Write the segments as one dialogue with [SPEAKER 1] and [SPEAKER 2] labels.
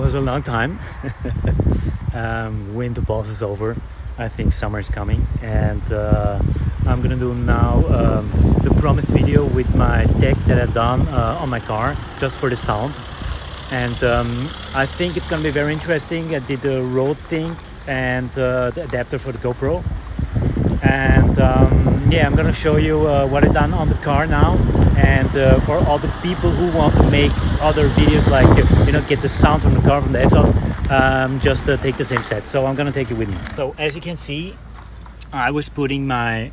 [SPEAKER 1] was a long time. Winter pause is over. I think summer is coming, and I'm gonna do now the promised video with my deck that I've done on my car, just for the sound. And I think it's gonna be very interesting. I did the road thing and the adapter for the Gopro, and yeah, I'm gonna show you what I've done on the car now. And for all the people who want to make other videos, like get the sound from the car, from the exhaust, just take the same set. So I'm gonna take it with me. So as you can see, I was putting my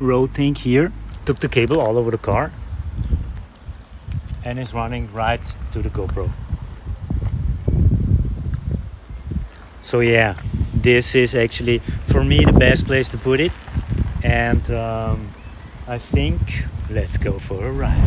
[SPEAKER 1] road thing here, took the cable all over the car, and it's running right to the GoPro. So yeah, this is actually for me the best place to put it, and I think let's go for a ride.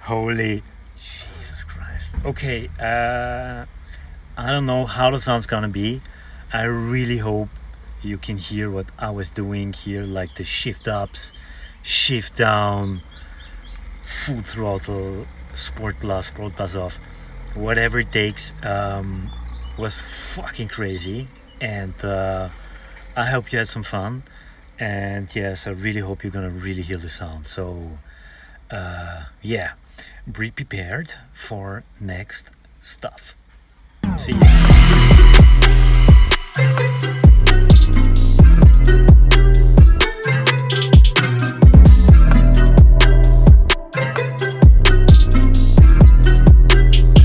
[SPEAKER 1] Holy Jesus Christ. Okay, I don't know how the sound's gonna be. I really hope you can hear what I was doing here, like the shift ups, shift down, full throttle, sport plus off, whatever it takes. Was fucking crazy, and I hope you had some fun. And yes, I really hope you're gonna really hear the sound. So yeah, be prepared for next stuff. See you.